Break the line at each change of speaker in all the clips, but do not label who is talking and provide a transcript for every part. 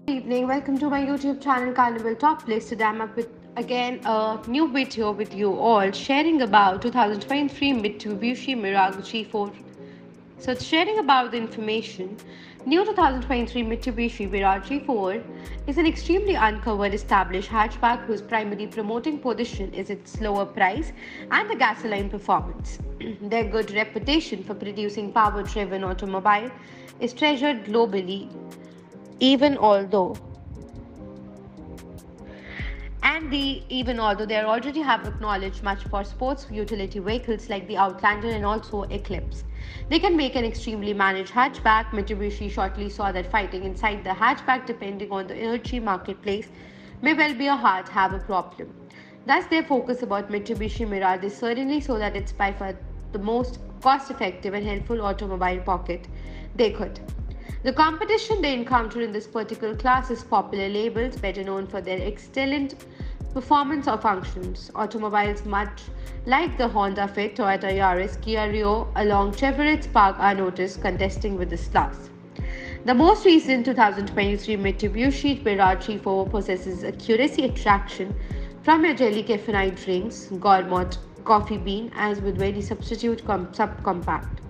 Good evening, welcome to my YouTube channel Carnival Top List. Today I'm up with again a new video with you all sharing about 2023 Mitsubishi Mirage G4. So it's sharing about the information. New 2023 Mitsubishi Mirage G4 is an extremely uncovered established hatchback whose primary promoting position is its lower price and the gasoline performance. Their good reputation for producing power-driven automobile is treasured globally even although even although they already have acknowledged much for sports utility vehicles like the Outlander and also Eclipse. They can make an extremely managed hatchback. Mitsubishi shortly saw that fighting inside the hatchback, depending on the energy marketplace, may well be a hard have a problem. Thus, their focus about Mitsubishi Mirage is certainly so that it's by far the most cost-effective and helpful automobile pocket they could. The competition they encounter in this particular class is popular labels, better known for their excellent performance or functions. Automobiles much like the Honda Fit, Toyota Yaris, Kia Rio, along Chevrolet Spark are noticed contesting with this class. The most recent 2023 Mitsubishi Mirage G4 possesses accuracy attraction from your jelly caffeinated drinks, gourmet coffee bean, as with very substitute subcompact.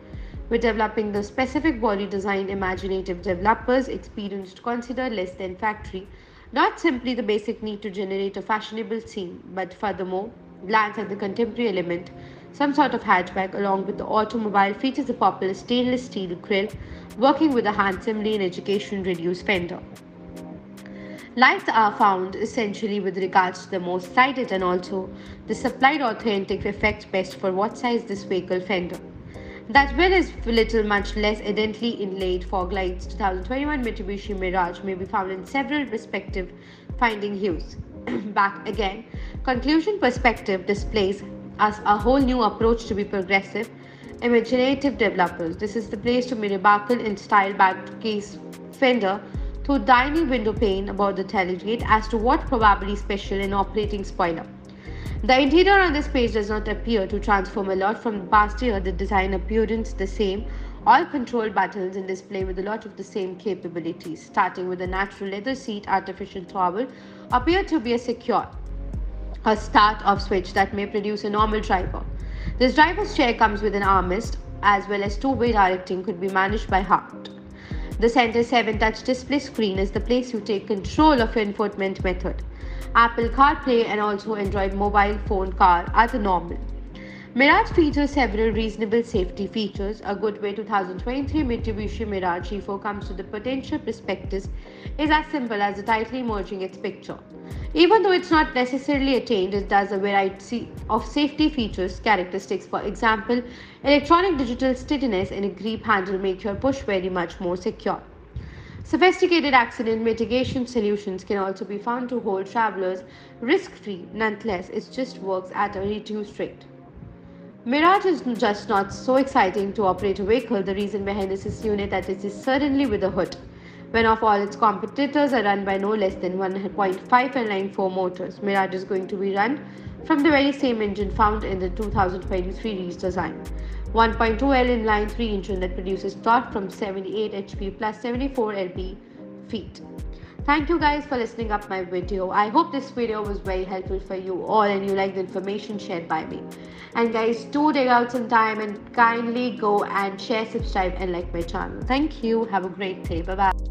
We're developing the specific body design imaginative developers experienced consider less than factory, not simply the basic need to generate a fashionable scene, but furthermore, glance at the contemporary element, some sort of hatchback along with the automobile features a popular stainless steel grille working with a handsomely and education reduced fender. Lights are found essentially with regards to the most cited and also the supplied authentic effects best for what size this vehicle fender. That well is little much less evidently inlaid fog lights 2021 Mitsubishi Mirage may be found in several respective finding hues. Back again, conclusion perspective displays us a whole new approach to be progressive, imaginative developers. This is the place to be remarkable in style back case fender through tiny window pane about the tailgate as to what probably special in operating spoiler. The interior on this page does not appear to transform a lot from the past year. The design appearance the same, all control buttons and display with a lot of the same capabilities. Starting with a natural leather seat, artificial towel appear to be a start-off switch that may produce a normal driver. This driver's chair comes with an armrest as well as two-way directing could be managed by heart. The Center 7 touch display screen is the place you take control of your infotainment method. Apple CarPlay and also Android mobile phone car are the normal. Mirage features several reasonable safety features. A good way 2023 Mitsubishi Mirage G4 comes to the potential prospectus is as simple as the tightly merging its picture. Even though it's not necessarily attained, it does a variety of safety features characteristics. For example, electronic digital steadiness and a grip handle make your push very much more secure. Sophisticated accident mitigation solutions can also be found to hold travelers risk-free. Nonetheless, it just works at a reduced rate. Mirage is just not so exciting to operate a vehicle. The reason behind this is unit that it is certainly with a hood, when of all its competitors are run by no less than 1.5 and 94 motors. Mirage is going to be run from the very same engine found in the 2023 redesign. 1.2L inline 3 engine that produces torque from 78 HP plus 74 lb feet. Thank you guys for listening up my video. I hope this video was very helpful for you all and you like the information shared by me. And guys, do take out some time and kindly go and share, subscribe and like my channel. Thank you. Have a great day. Bye bye.